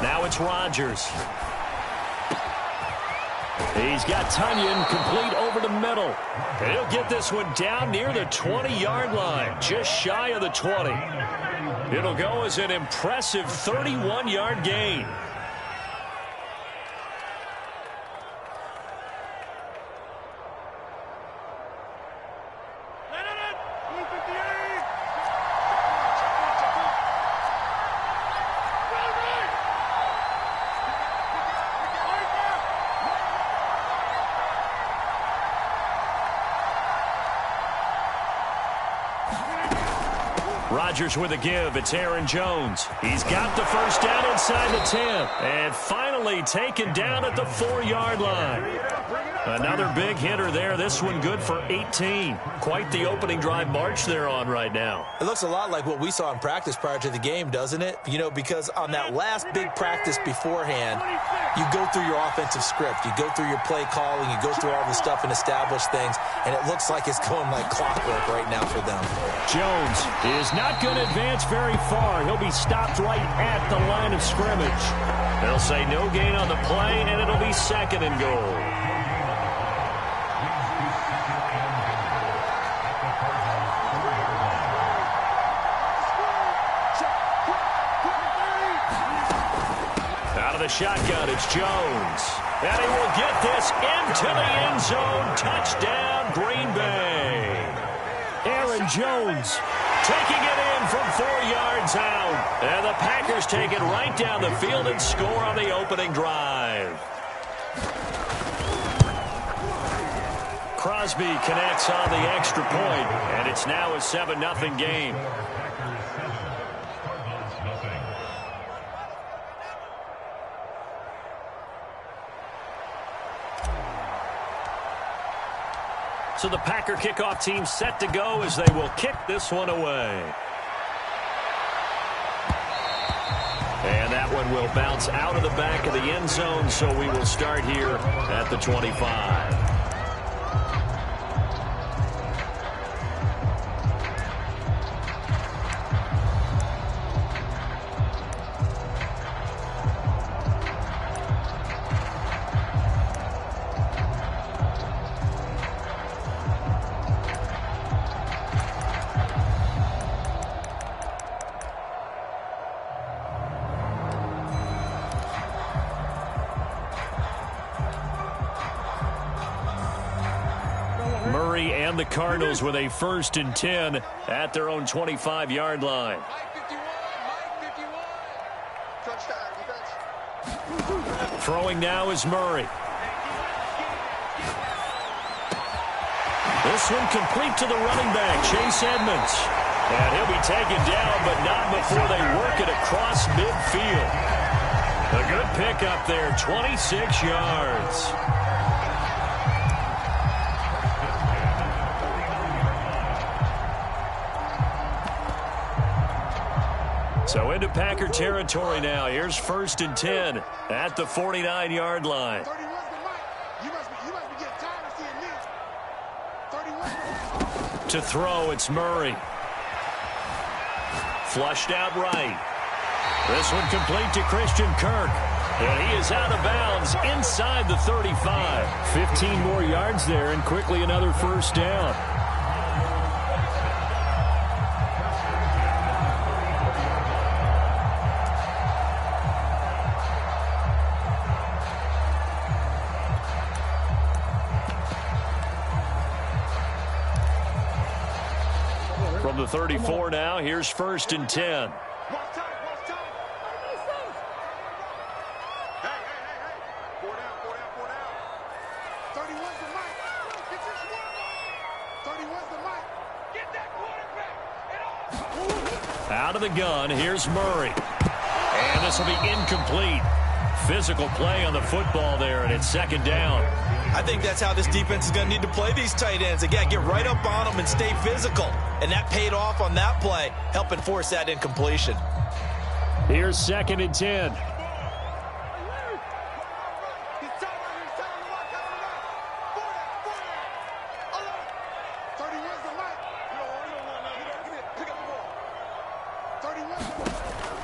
Now it's Rodgers. He's got Tunyon complete over the middle. And he'll get this one down near the 20-yard line, just shy of the 20. It'll go as an impressive 31-yard gain. Rodgers with a give. It's Aaron Jones. He's got the first down inside the 10. And finally taken down at the 4-yard line. Another big hitter there. This one good for 18. Quite the opening drive march they're on right now. It looks a lot like what we saw in practice prior to the game, doesn't it? You know, because on that last big practice beforehand, you go through your offensive script. You go through your play calling. You go through all the stuff and establish things. And it looks like it's going like clockwork right now for them. Jones is not going to advance very far. He'll be stopped right at the line of scrimmage. They'll say no gain on the play, and it'll be 2nd and goal. Out of the shotgun, it's Jones. And he will get this into the end zone. Touchdown, Green Bay. Aaron Jones taking it in from 4 yards out. And the Packers take it right down the field and score on the opening drive. Crosby connects on the extra point, and it's now a 7-0 game. So the Packer kickoff team set to go as they will kick this one away. And that one will bounce out of the back of the end zone, so we will start here at the 25. And the Cardinals with a 1st and 10 at their own 25-yard line. Throwing now is Murray. This one complete to the running back, Chase Edmonds. And he'll be taken down, but not before they work it across midfield. A good pickup there, 26 yards. So into Packer territory now. Here's 1st and 10 at the 49-yard line. To throw, it's Murray. Flushed out right. This one complete to Christian Kirk. And he is out of bounds inside the 35. 15 more yards there and quickly another 1st down. From the 34 now, here's 1st and 10. Out of the gun, here's Murray. And this will be incomplete. Physical play on the football there, and it's 2nd down. I think that's how this defense is going to need to play these tight ends. Again, get right up on them and stay physical. And that paid off on that play, helping force that incompletion. Here's 2nd and 10.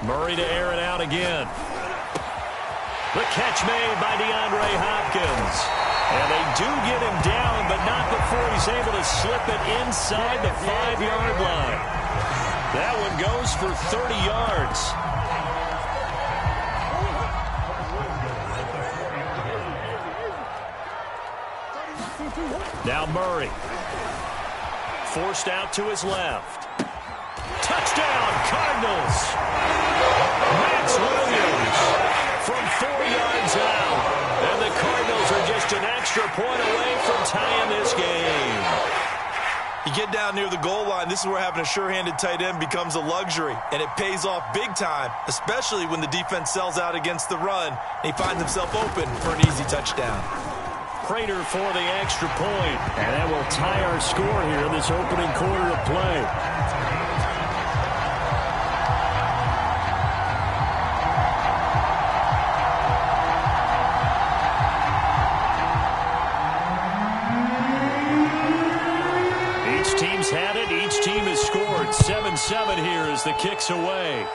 Murray to air it out again. The catch made by DeAndre Hopkins. And they do get him down, but not before he's able to slip it inside the 5-yard line. That one goes for 30 yards. Now Murray. Forced out to his left. Touchdown, Cardinals. Max Williams from 4 yards out. And the Cardinals are just an extra point away from tying this game. You get down near the goal line, this is where having a sure-handed tight end becomes a luxury, and it pays off big time, especially when the defense sells out against the run, and he finds himself open for an easy touchdown. Prater for the extra point, and that will tie our score here in this opening quarter of play. Each team's had it. Each team has scored. 7-7 here as the kick's away.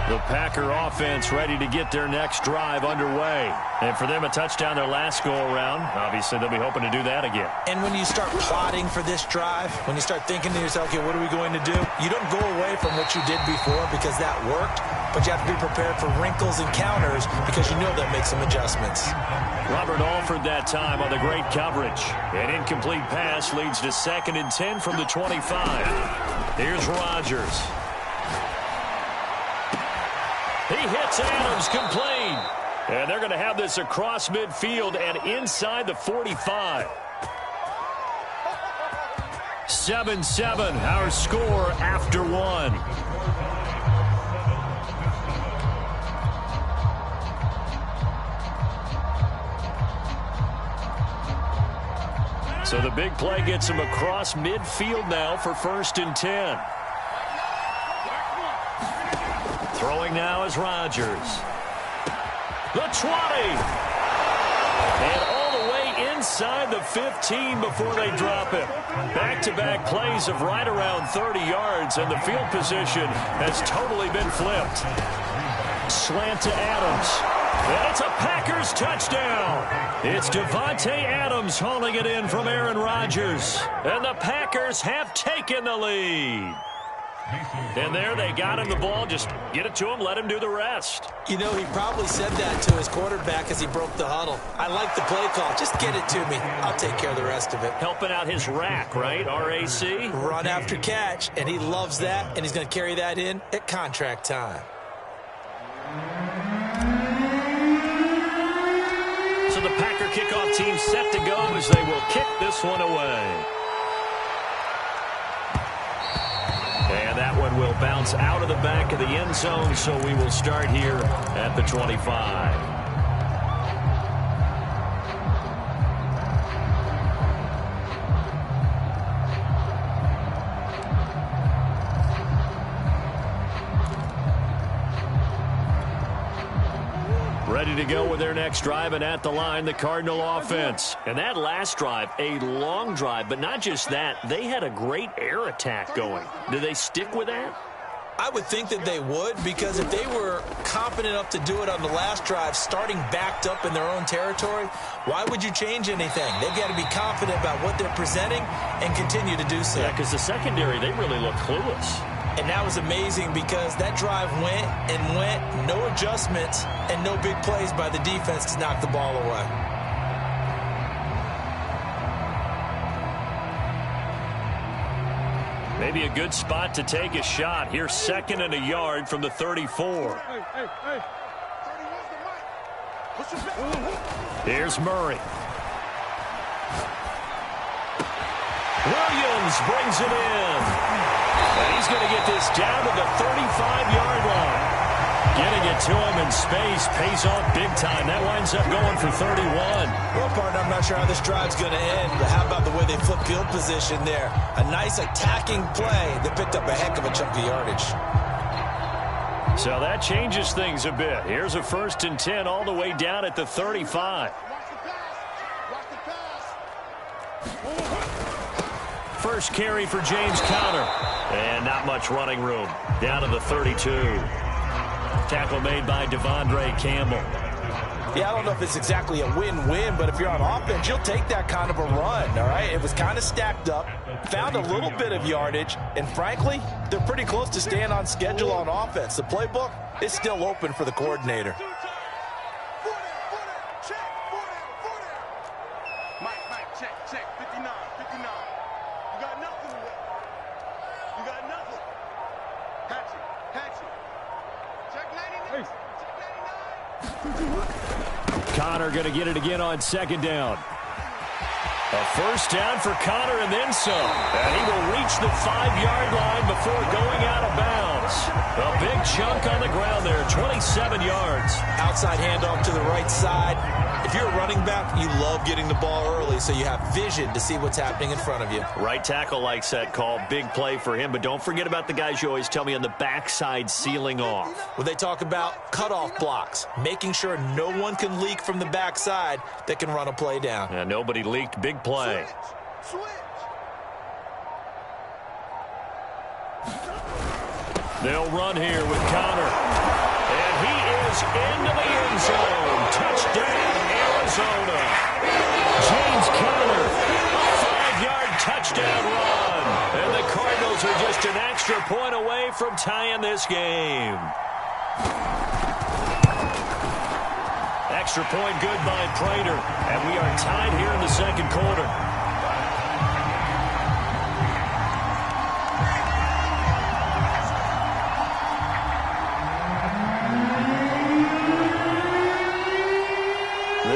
The Packer offense ready to get their next drive underway. And for them, a touchdown their last go-around. Obviously, they'll be hoping to do that again. And when you start plotting for this drive, when you start thinking to yourself, okay, what are we going to do? You don't go away from what you did before because that worked, but you have to be prepared for wrinkles and counters because you know they'll make some adjustments. Robert Alford that time on the great coverage. An incomplete pass leads to 2nd and 10 from the 25. Here's Rodgers. He hits Adams complete. And they're going to have this across midfield and inside the 45. 7-7, our score after one. So the big play gets him across midfield now for 1st and 10. Throwing now is Rodgers. The 20. And all the way inside the 15 before they drop him. Back-to-back plays of right around 30 yards, and the field position has totally been flipped. Slant to Adams. And it's a Packers touchdown. It's Devontae Adams hauling it in from Aaron Rodgers. And the Packers have taken the lead. And there they got him the ball. Just get it to him, let him do the rest. You know, he probably said that to his quarterback as he broke the huddle. I like the play call. Just get it to me. I'll take care of the rest of it. Helping out his rack, right? RAC? Run after catch, and he loves that, and he's going to carry that in at contract time. So the Packer kickoff team set to go as they will kick this one away. And that one will bounce out of the back of the end zone, so we will start here at the 25. Ready to go with their next drive, and at the line, the Cardinal offense. And that last drive, a long drive, but not just that. They had a great air attack going. Do they stick with that? I would think that they would, because if they were competent enough to do it on the last drive, starting backed up in their own territory, why would you change anything? They've got to be confident about what they're presenting and continue to do so. Yeah, because the secondary, they really look clueless. And that was amazing because that drive went and went, no adjustments, and no big plays by the defense to knock the ball away. Maybe a good spot to take a shot. Here's 2nd and a yard from the 34. Here's Murray. Williams brings it in. And he's going to get this down to the 35-yard line. Getting it to him in space pays off big time. That winds up going for 31. Well, partner, I'm not sure how this drive's going to end, but how about the way they flip field position there? A nice attacking play that picked up a heck of a chunk of yardage. So that changes things a bit. Here's a 1st and 10 all the way down at the 35. First carry for James Conner. And not much running room. Down to the 32. Tackle made by Devondre Campbell. Yeah, I don't know if it's exactly a win-win, but if you're on offense, you'll take that kind of a run, all right? It was kind of stacked up, found a little bit of yardage, and frankly, they're pretty close to staying on schedule on offense. The playbook is still open for the coordinator. Mike, check, 59. You got nothing with it. You got nothing. Hatchet. Check 99. Check 99. Conner going to get it again on 2nd down. A 1st down for Conner and then some. And he will reach the 5-yard line before going out of bounds. A big chunk on the ground there, 27 yards. Outside handoff to the right side. If you're a running back, you love getting the ball early so you have vision to see what's happening in front of you. Right tackle likes that call. Big play for him. But don't forget about the guys you always tell me on the backside sealing off. When they talk about cutoff blocks, making sure no one can leak from the backside that can run a play down. And nobody leaked. Big play. Switch. They'll run here with Conner. And he is into the end zone. Touchdown, Arizona. James Conner, a 5-yard touchdown run. And the Cardinals are just an extra point away from tying this game. Extra point good by Prater. And we are tied here in the 2nd quarter.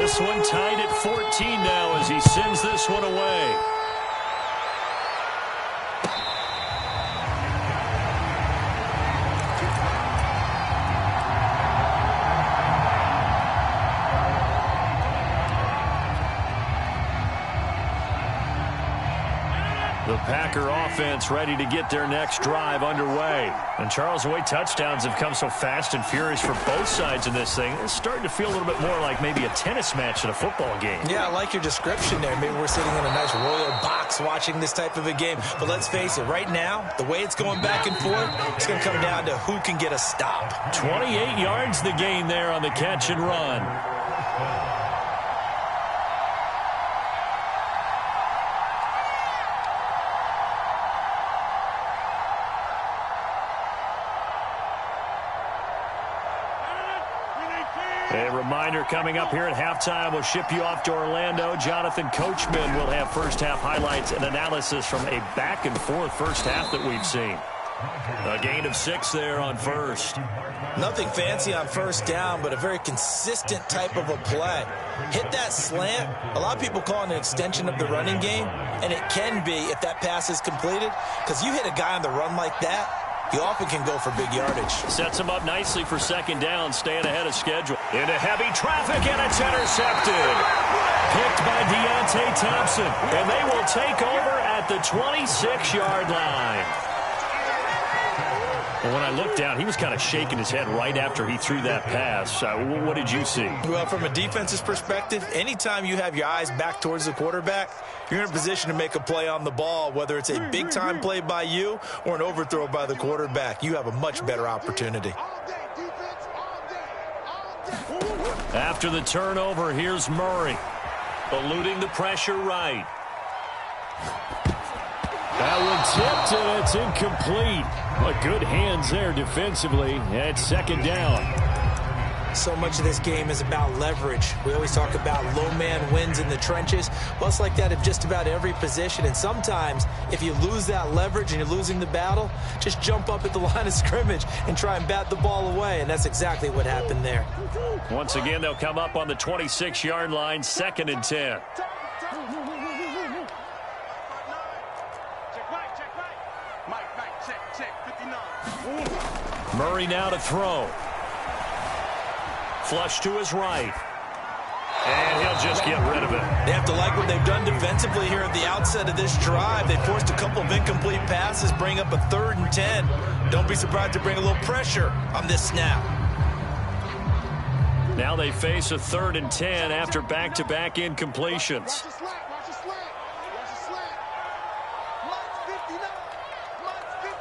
This one tied at 14 now as he sends this one away. The Packer offense ready to get their next drive underway. And Charles, the way touchdowns have come so fast and furious for both sides in this thing, it's starting to feel a little bit more like maybe a tennis match in a football game. Yeah, I like your description there. Maybe we're sitting in a nice royal box watching this type of a game. But let's face it, right now, the way it's going back and forth, it's going to come down to who can get a stop. 28 yards the gain there on the catch and run. A reminder coming up here at halftime, we'll ship you off to Orlando. Jonathan Coachman will have first-half highlights and analysis from a back-and-forth first half that we've seen. A gain of 6 there on first. Nothing fancy on 1st down, but a very consistent type of a play. Hit that slant. A lot of people call it an extension of the running game, and it can be if that pass is completed, because you hit a guy on the run like that, you often can go for big yardage. Sets him up nicely for 2nd down, staying ahead of schedule. Into heavy traffic, and it's intercepted. Picked by Deontay Thompson, and they will take over at the 26-yard line. Well, when I looked down, he was kind of shaking his head right after he threw that pass. What did you see? Well, from a defense's perspective, anytime you have your eyes back towards the quarterback, you're in a position to make a play on the ball, whether it's a big-time play by you or an overthrow by the quarterback. You have a much better opportunity. After the turnover, here's Murray. Eluding the pressure right. That one tipped, and it's incomplete. But good hands there defensively at 2nd down. So much of this game is about leverage. We always talk about low man wins in the trenches. Well, it's like that in just about every position. And sometimes, if you lose that leverage and you're losing the battle, just jump up at the line of scrimmage and try and bat the ball away. And that's exactly what happened there. Once again, they'll come up on the 26-yard line, 2nd and 10. Murray now to throw. Flush to his right. And he'll just get rid of it. They have to like what they've done defensively here at the outset of this drive. They forced a couple of incomplete passes, bring up a 3rd and 10. Don't be surprised to bring a little pressure on this snap. Now they face a 3rd and 10 after back-to-back incompletions. Watch the slant. Watch the slant. Watch the slant. Mike's 59. Mike's 59.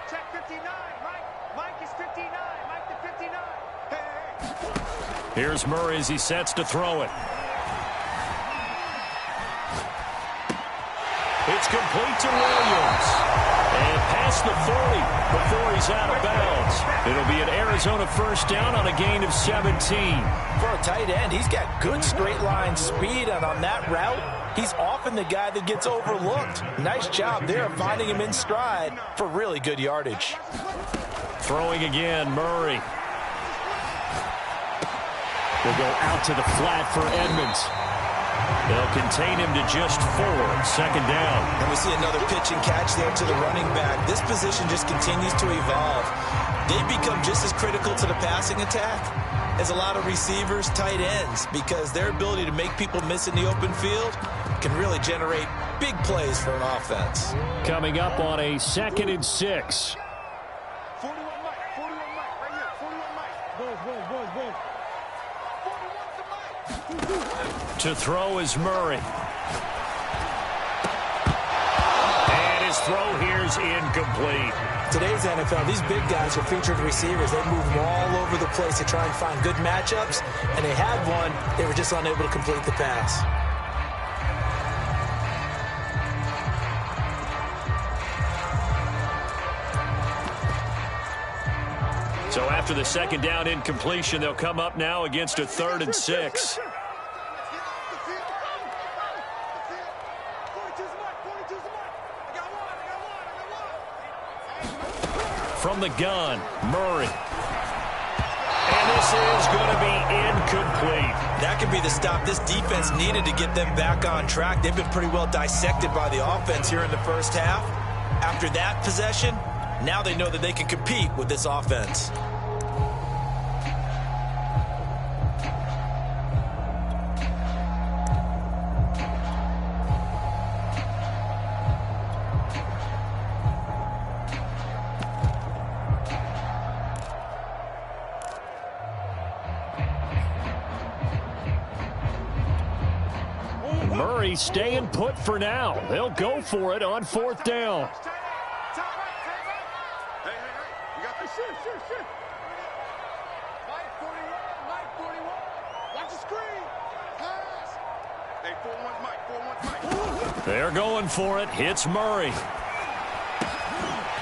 Check 59. Mike is 59. Mike to 59. Hey. Here's Murray as he sets to throw it. It's complete to Williams. And past the 40 before he's out of bounds. It'll be an Arizona first down on a gain of 17. For a tight end, he's got good straight line speed, and on that route, he's often the guy that gets overlooked. Nice job there of finding him in stride for really good yardage. Throwing again, Murray. Will go out to the flat for Edmonds. They'll contain him to just 4, 2nd down. And we see another pitch and catch there to the running back. This position just continues to evolve. They become just as critical to the passing attack as a lot of receivers, tight ends, because their ability to make people miss in the open field can really generate big plays for an offense. Coming up on a 2nd and 6. 41 Mike. 41 Mike. Right here. 41 Mike. Boom. 41 to Mike. To throw is Murray. And his throw here's incomplete. Today's NFL, these big guys are featured receivers. They move them all over the place to try and find good matchups, and they had one. They were just unable to complete the pass. So after the 2nd down incompletion, they'll come up now against a 3rd and 6. From the gun, Murray. And this is going to be incomplete. That could be the stop this defense needed to get them back on track. They've been pretty well dissected by the offense here in the first half. After that possession, now they know that they can compete with this offense. Murray staying put for now. They'll go for it on 4th down. Hey. You got this. Shit. Mike 41. Mike 41. Watch the screen. Pass. Hey, 4-1 Mike. They're going for it. Hits Murray.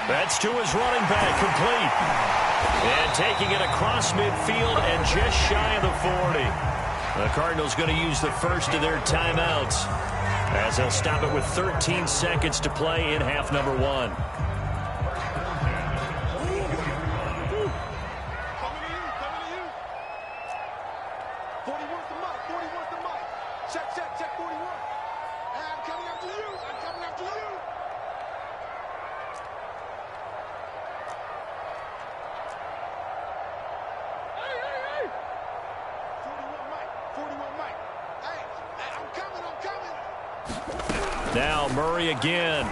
That's to his running back, complete. And taking it across midfield and just shy of the 40. The Cardinals going to use the first of their timeouts as they'll stop it with 13 seconds to play in half number 1. Coming to you. 41's the Mike. 41's the Mike. Check 41. And I'm coming after you. Hey. 41 Mike. 41 Mike. Hey, I'm coming. Now Murray again.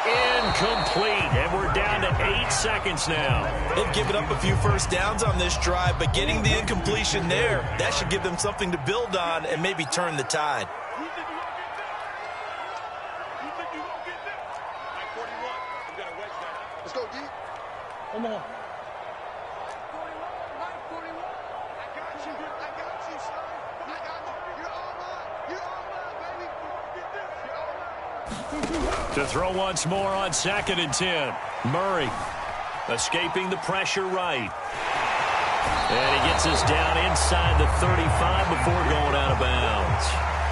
Incomplete, and we're down to 8 seconds now. They've given up a few first downs on this drive, but getting the incompletion there, that should give them something to build on and maybe turn the tide. You think you won't get this? Mike 41. You got a wedge down. Let's go, D. Come on. Mike 41. I got you, son. I got you. You're all mine, baby. Get this. You're all mine. To throw once more on 2nd and 10. Murray escaping the pressure right. And he gets us down inside the 35 before going out of bounds.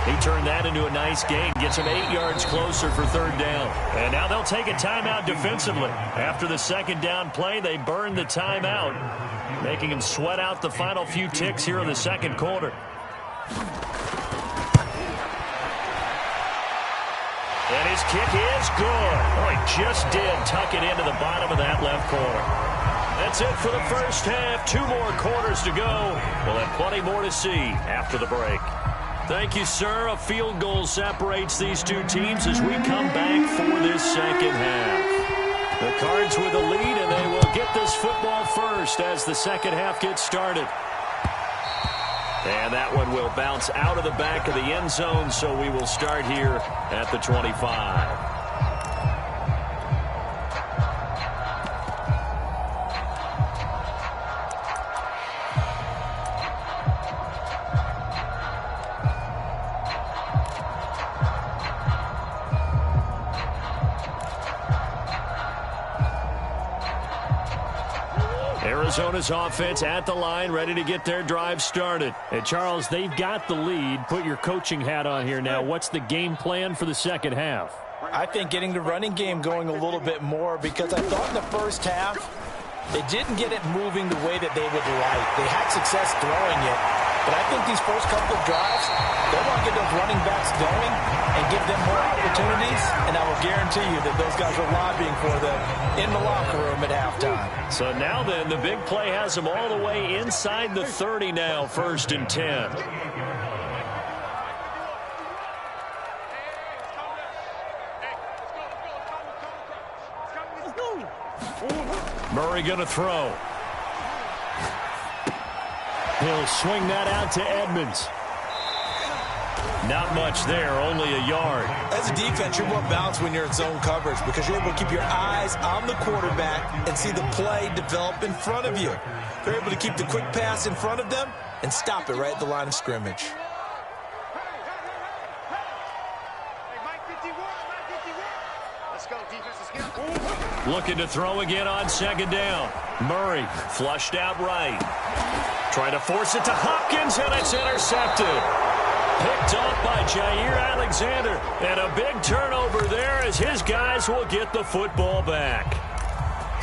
He turned that into a nice gain. Gets him 8 yards closer for 3rd down. And now they'll take a timeout defensively. After the 2nd down play, they burn the timeout, making him sweat out the final few ticks here in the 2nd quarter. And his kick is good. Oh, he just did tuck it into the bottom of that left corner. That's it for the first half. 2 more quarters to go. We'll have plenty more to see after the break. Thank you, sir. A field goal separates these two teams as we come back for this second half. The Cards with the lead, and they will get this football first as the second half gets started. And that one will bounce out of the back of the end zone, so we will start here at the 25. Arizona's offense at the line, ready to get their drive started. Hey, Charles, they've got the lead. Put your coaching hat on here now. What's the game plan for the second half? I think getting the running game going a little bit more, because I thought in the first half they didn't get it moving the way that they would like. They had success throwing it, but I think these first couple of drives, they want to get those running backs going and give them more opportunities, and I will guarantee you that those guys are lobbying for them in the locker room at halftime. So now then, the big play has them all the way inside the 30 now, 1st and 10. Murray going to throw. He'll swing that out to Edmonds. Not much there, only a yard. As a defense, you're more balanced when you're in zone coverage because you're able to keep your eyes on the quarterback and see the play develop in front of you. You're able to keep the quick pass in front of them and stop it right at the line of scrimmage. Looking to throw again on 2nd down. Murray flushed out right. Trying to force it to Hopkins, and it's intercepted. Picked off by Jair Alexander. And a big turnover there as his guys will get the football back.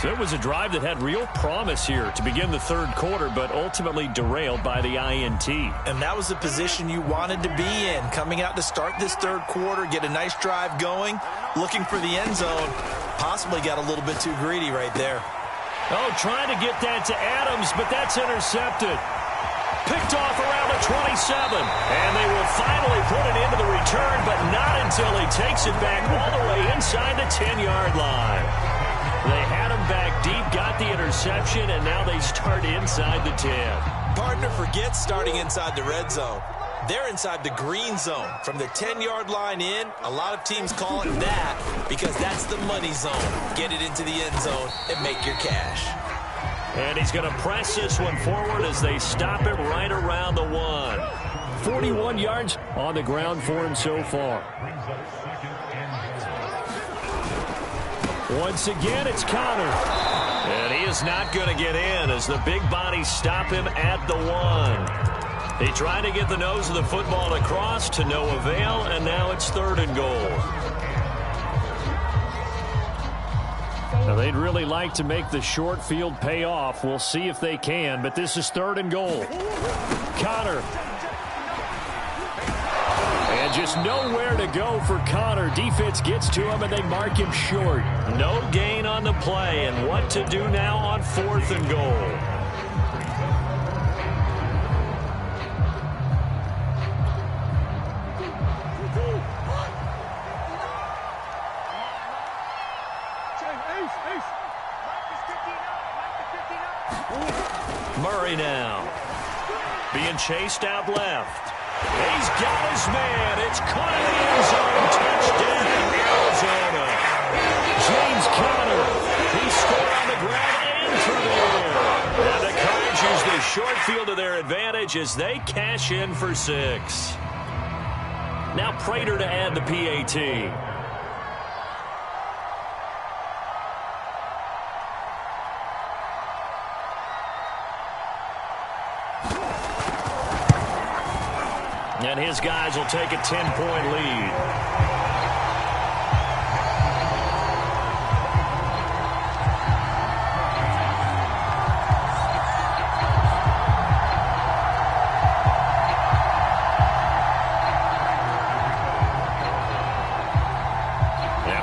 So it was a drive that had real promise here to begin the 3rd quarter, but ultimately derailed by the INT. And that was the position you wanted to be in, coming out to start this 3rd quarter, get a nice drive going, looking for the end zone. Possibly got a little bit too greedy right there. Oh, trying to get that to Adams, but that's intercepted. Picked off around the 27. And they will finally put it into the return, but not until he takes it back all the way inside the 10-yard line. They had him back deep, got the interception, and now they start inside the 10. Partner forgets starting inside the red zone. They're inside the green zone. From the 10-yard line in, a lot of teams call it that because that's the money zone. Get it into the end zone and make your cash. And he's going to press this one forward as they stop him right around the 1. 41 yards on the ground for him so far. Once again, it's Connor. And he is not going to get in as the big bodies stop him at the 1. He tried to get the nose of the football across to no avail, and now it's 3rd and goal. Now, they'd really like to make the short field pay off. We'll see if they can, but this is 3rd and goal. Connor. And just nowhere to go for Connor. Defense gets to him, and they mark him short. No gain on the play, and what to do now on 4th and goal. Murray now being chased out left. He's got his man. It's caught in the end zone. Touchdown, Arizona. James Conner. He scored on the ground and through the air. And the Cards use the short field to their advantage as they cash in for 6. Now Prater to add the PAT. And his guys will take a 10-point lead.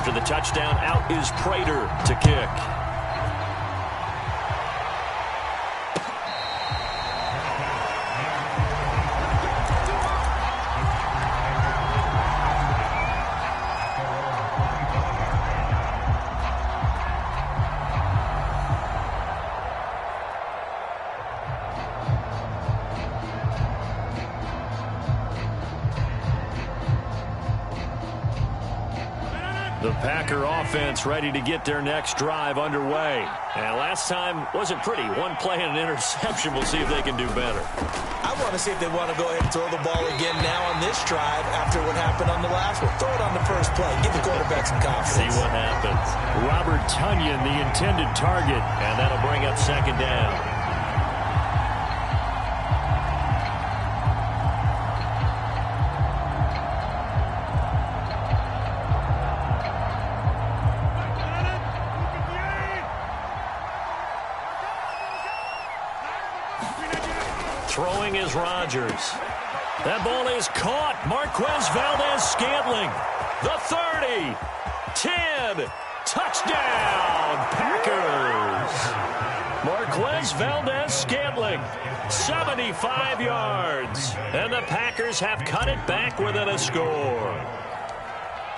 After the touchdown, out is Prater to kick. The Packer offense ready to get their next drive underway. And last time wasn't pretty. One play and an interception. We'll see if they can do better. I want to see if they want to go ahead and throw the ball again now on this drive after what happened on the last one. Throw it on the first play. Give the quarterback some confidence. See what happens. Robert Tonyan, the intended target. And that'll bring up second down. Throwing is Rodgers. That ball is caught. Marquez Valdez-Scantling. The 30. 10. Touchdown, Packers. Marquez Valdez-Scantling. 75 yards. And the Packers have cut it back within a score.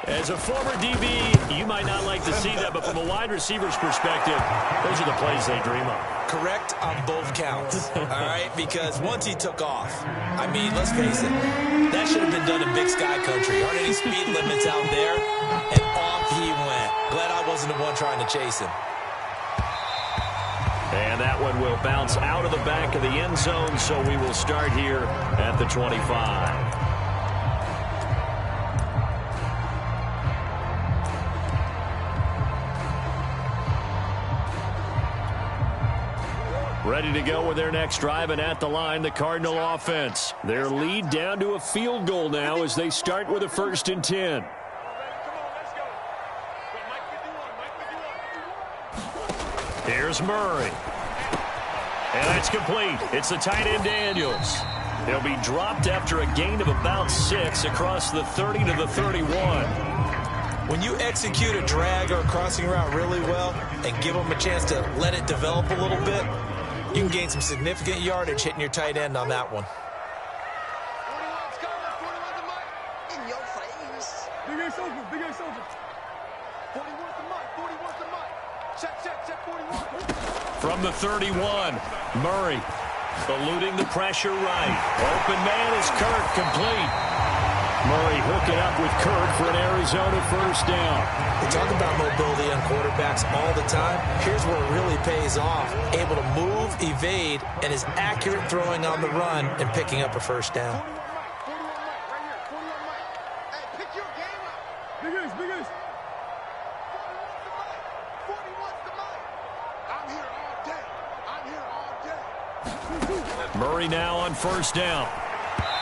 As a former DB, you might not like to see that, but from a wide receiver's perspective, those are the plays they dream of. Correct on both counts, all right? Because once he took off, I mean, let's face it, that should have been done in Big Sky Country. Aren't any speed limits out there? And off he went. Glad I wasn't the one trying to chase him. And that one will bounce out of the back of the end zone, so we will start here at the 25. Ready to go with their next drive, and at the line, the Cardinal offense. Their lead down to a field goal now as they start with a 1st and 10. Here's Murray. And that's complete. It's the tight end Daniels. He'll be dropped after a gain of about 6 across the 30 to the 31. When you execute a drag or a crossing route really well and give them a chance to let it develop a little bit, you can gain some significant yardage hitting your tight end on that one. 41's coming. 41's the mic. In your face. Big Ace open. Big Ace open. 41's the mic. 41's the mic. Check 41. From the 31, Murray eluding the pressure right. Open man is Kirk, complete. Murray hooking up with Kirk for an Arizona 1st down. We talk about mobility on quarterbacks all the time. Here's where it really pays off. Able to move, evade, and is accurate throwing on the run and picking up a 1st down. 41 mic. Right here. 41 mic. Hey, pick your game up. Big Ace. Big Ace. 41's the mic. I'm here all day. I'm here all day. Murray now on 1st down.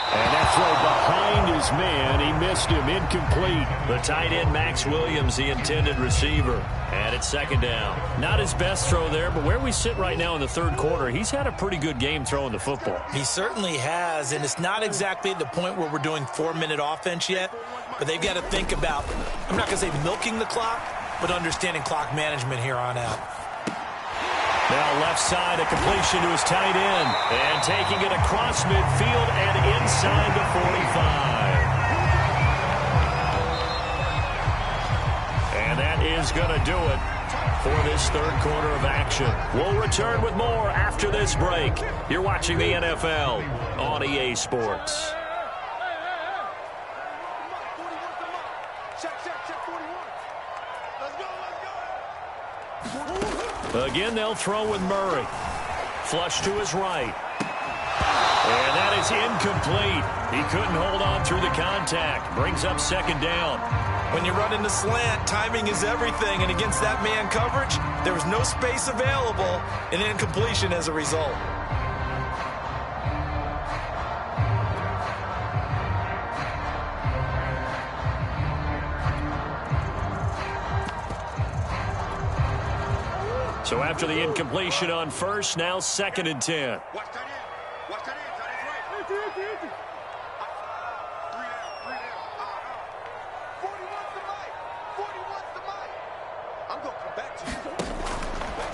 And that throw behind his man. He missed him. Incomplete. The tight end, Max Williams, the intended receiver. And it's 2nd down. Not his best throw there, but where we sit right now in the 3rd quarter, he's had a pretty good game throwing the football. He certainly has, and it's not exactly at the point where we're doing 4-minute offense yet, but they've got to think about, I'm not going to say milking the clock, but understanding clock management here on out. Now left side, a completion to his tight end. And taking it across midfield and inside the 45. And that is going to do it for this 3rd quarter of action. We'll return with more after this break. You're watching the NFL on EA Sports. Check 41. Let's go. Again, they'll throw with Murray. Flush to his right. And that is incomplete. He couldn't hold on through the contact. Brings up 2nd down. When you run in the slant, timing is everything, and against that man coverage, there was no space available, and incompletion as a result. So after the incompletion on 1st, now 2nd and 10. Watch that in. Watch that in. That is right. 3 down. 41's the mic. 41's the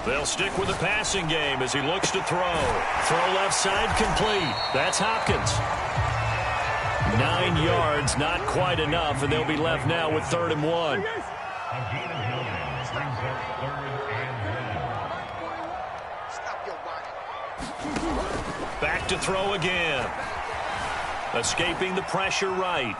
They'll stick with the passing game as he looks to throw. Throw left side complete. That's Hopkins. 9 yards, not quite enough, and they'll be left now with 3rd and 1. Back to throw again. Escaping the pressure right.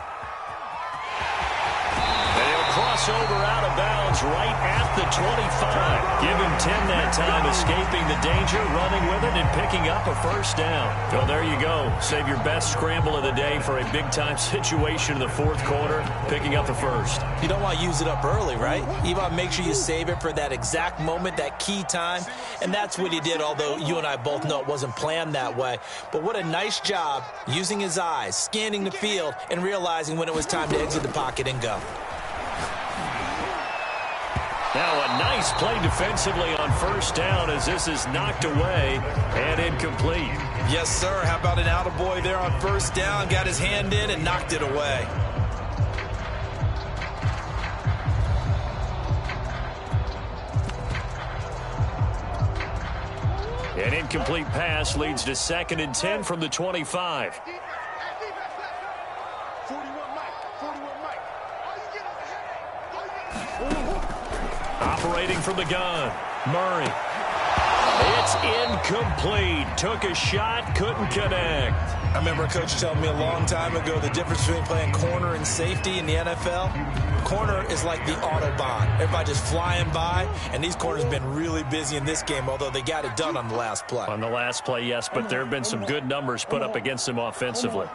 And he'll cross over out of bounds right at the 25. Give him 10 that time, escaping the danger, running with it, and picking up a 1st down. Well, there you go. Save your best scramble of the day for a big-time situation in the 4th quarter, picking up the 1st. You don't want to use it up early, right? You want to make sure you save it for that exact moment, that key time, and that's what he did, although you and I both know it wasn't planned that way. But what a nice job using his eyes, scanning the field, and realizing when it was time to exit the pocket and go. Now a nice play defensively on 1st down as this is knocked away and incomplete. Yes, sir. How about an attaboy there on 1st down? Got his hand in and knocked it away. An incomplete pass leads to 2nd and 10 from the 25. Operating from the gun, Murray. It's incomplete. Took a shot, couldn't connect. I remember a coach telling me a long time ago the difference between playing corner and safety in the NFL. Corner is like the Autobahn. Everybody just flying by, and these corners have been really busy in this game, although they got it done on the last play. On the last play, yes, but there have been some good numbers put up against them offensively.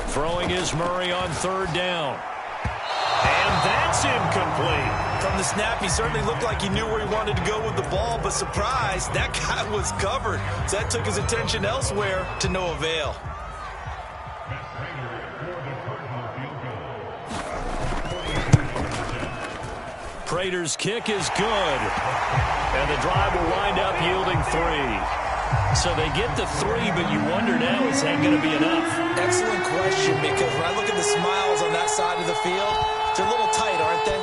Throwing is Murray on 3rd down. And that's incomplete. From the snap, he certainly looked like he knew where he wanted to go with the ball, but surprise, that guy was covered. So that took his attention elsewhere to no avail. Prater's kick is good. And the drive will wind up yielding 3. So they get the 3, but you wonder now, is that going to be enough? Excellent question, because when I look at the smiles on that side of the field, they're a little tight, aren't they?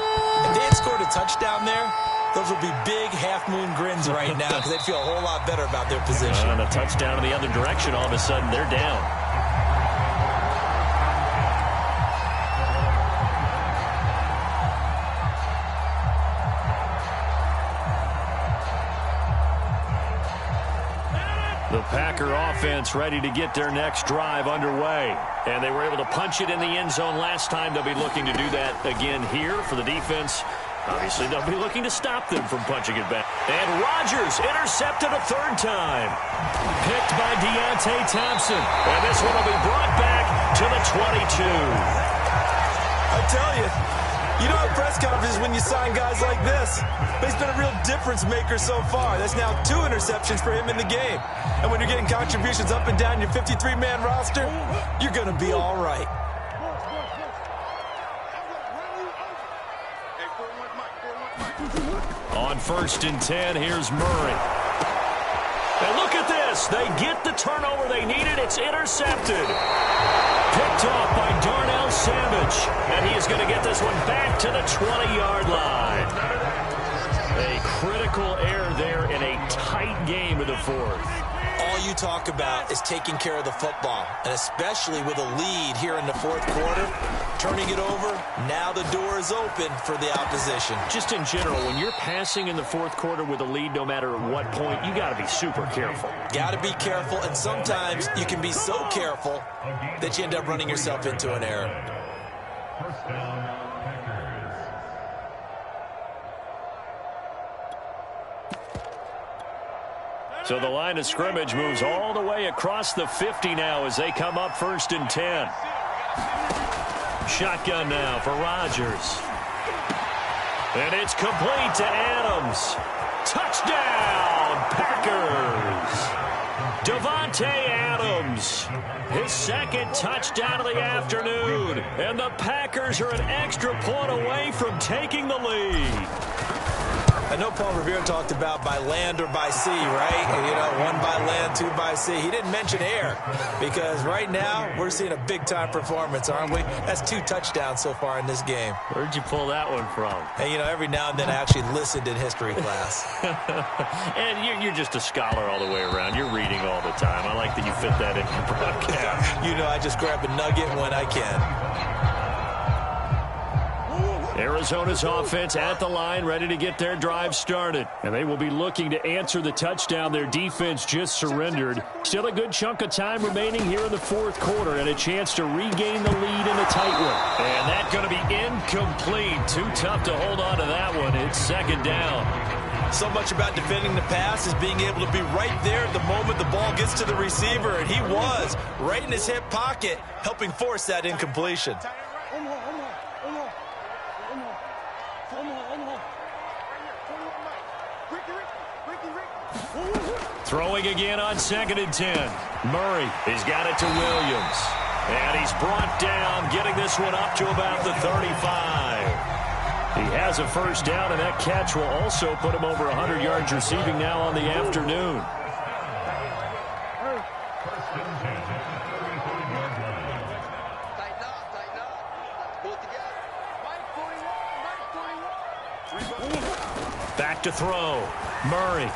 If they had scored a touchdown there, those would be big half-moon grins right now because they'd feel a whole lot better about their position. And a touchdown in the other direction, all of a sudden, they're down. The Packer offense ready to get their next drive underway. And they were able to punch it in the end zone last time. They'll be looking to do that again here for the defense. Obviously, they'll be looking to stop them from punching it back. And Rodgers intercepted a 3rd time. Picked by Deontay Thompson. And this one will be brought back to the 22. I tell you, you don't have press conferences when you sign guys like this. But he's been a real difference maker so far. That's now 2 interceptions for him in the game. And when you're getting contributions up and down your 53-man roster, you're going to be all right. On 1st and 10, here's Murray. And look at this. They get the turnover they needed. It's intercepted. Picked off by Darnell Savage. And he is going to get this one back to the 20-yard line. A critical error there in a tight game of the 4th. All you talk about is taking care of the football, and especially with a lead here in the 4th quarter, turning it over, now the door is open for the opposition. Just in general, when you're passing in the 4th quarter with a lead, no matter at what point, you got to be super careful. Got to be careful, and sometimes you can be so careful that you end up running yourself into an error. First down, Packers. So the line of scrimmage moves all the way across the 50 now as they come up 1st and 10. Shotgun now for Rodgers. And it's complete to Adams. Touchdown, Packers. Davante Adams. His 2nd touchdown of the afternoon. And the Packers are an extra point away from taking the lead. I know Paul Revere talked about by land or by sea, right? And, you know, one by land, two by sea. He didn't mention air because right now we're seeing a big-time performance, aren't we? That's 2 touchdowns so far in this game. Where'd you pull that one from? And, you know, every now and then I actually listened in history class. And you're just a scholar all the way around. You're reading all the time. I like that you fit that in your broadcast. You know, I just grab a nugget when I can. Arizona's offense at the line, ready to get their drive started. And they will be looking to answer the touchdown their defense just surrendered. Still a good chunk of time remaining here in the fourth quarter and a chance to regain the lead in a tight one. And that's going to be incomplete. Too tough to hold on to that one. It's second down. So much about defending the pass is being able to be right there at the moment the ball gets to the receiver, and he was right in his hip pocket, helping force that incompletion. Throwing again on 2nd and 10. Murray, he's got it to Williams. And he's brought down, getting this one up to about the 35. He has a first down, and that catch will also put him over 100 yards receiving now on the afternoon. Back to throw. Murray.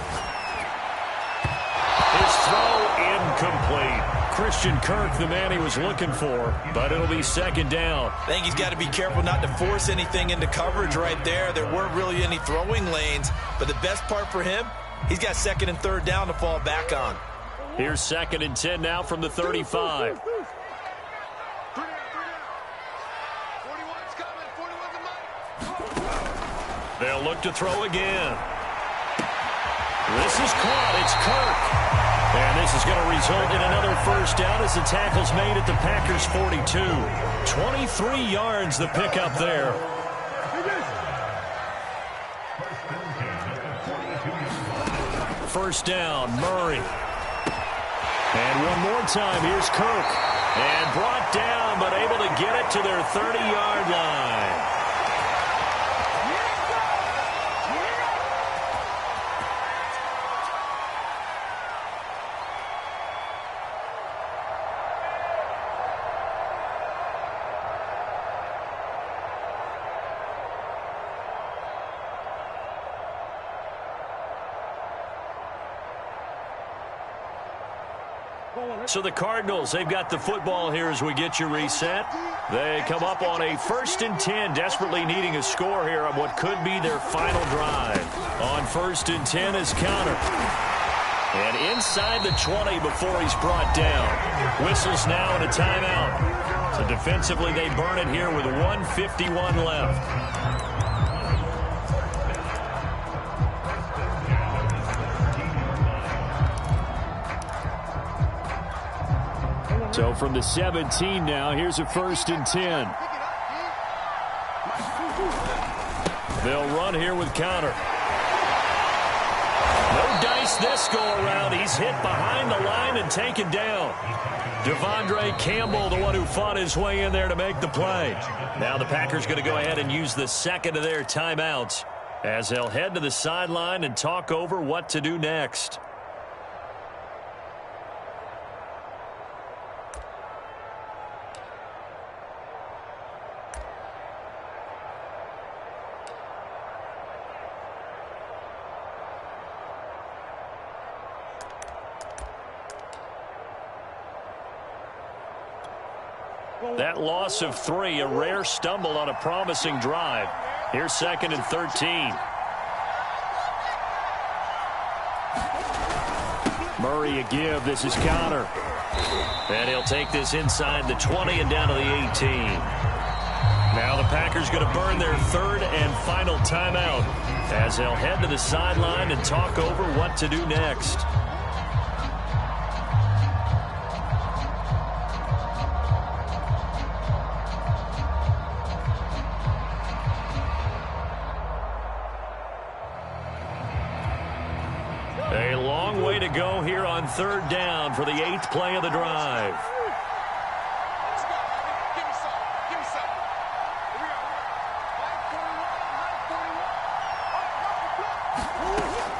His throw incomplete. Christian Kirk, the man he was looking for, but it'll be second down. I think he's got to be careful not to force anything into coverage right there. There weren't really any throwing lanes, but the best part for him, he's got 2nd and 3rd down to fall back on. Here's 2nd and 10 now from the 35. They'll look to throw again. This is caught. It's Kirk. And this is going to result in another first down as the tackle's made at the Packers' 42. 23 yards the pickup there. First down, Murray. And one more time, here's Kirk. And brought down, but able to get it to their 30-yard line. So the Cardinals, they've got the football here as we get you reset. They come up on a 1st and 10, desperately needing a score here on what could be their final drive. On 1st and 10 is Connor. And inside the 20 before he's brought down. Whistles now and a timeout. So defensively, they burn it here with 1:51 left. So from the 17 now, here's a 1st and 10. They'll run here with Connor. No dice this go around. He's hit behind the line and taken down. Devondre Campbell, the one who fought his way in there to make the play. Now the Packers going to go ahead and use the 2nd of their timeouts as they'll head to the sideline and talk over what to do next. That loss of 3, a rare stumble on a promising drive. Here's 2nd and 13. Murray a give. This is Connor. And he'll take this inside the 20 and down to the 18. Now the Packers going to burn their 3rd and final timeout as they'll head to the sideline and talk over what to do next. A long way to go here on 3rd down for the 8th play of the drive.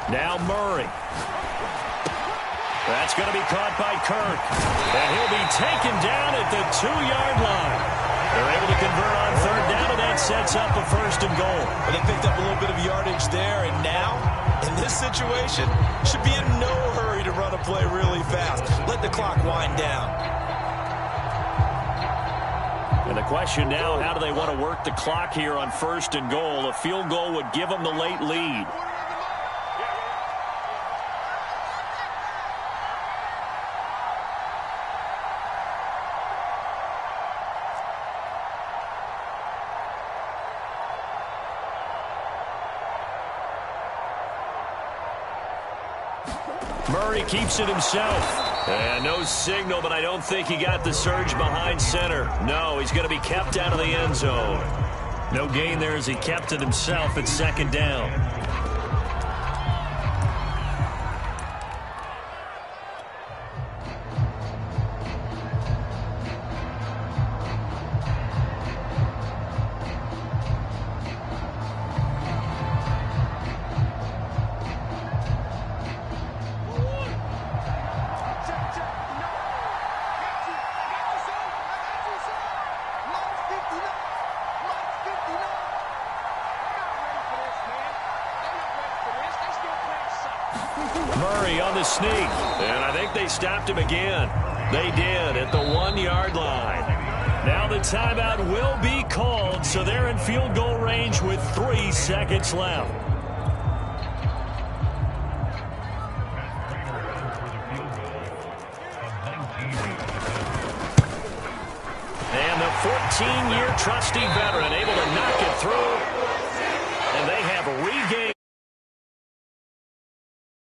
Now Murray. That's going to be caught by Kirk. And he'll be taken down at the 2-yard line. They're able to convert on third down, and that sets up a 1st and goal. Well, they picked up a little bit of yardage there, and now, in this situation, should be in no hurry to run a play really fast. Let the clock wind down. And the question now, how do they want to work the clock here on 1st and goal? A field goal would give them the late lead. Murray keeps it himself. And no signal, but I don't think he got the surge behind center. No, he's going to be kept out of the end zone. No gain there as he kept it himself at 2nd down. Murray on the sneak, and I think they stopped him again. They did at the 1-yard line. Now the timeout will be called, so they're in field goal range with 3 seconds left. And the 14-year trusty veteran able to knock it through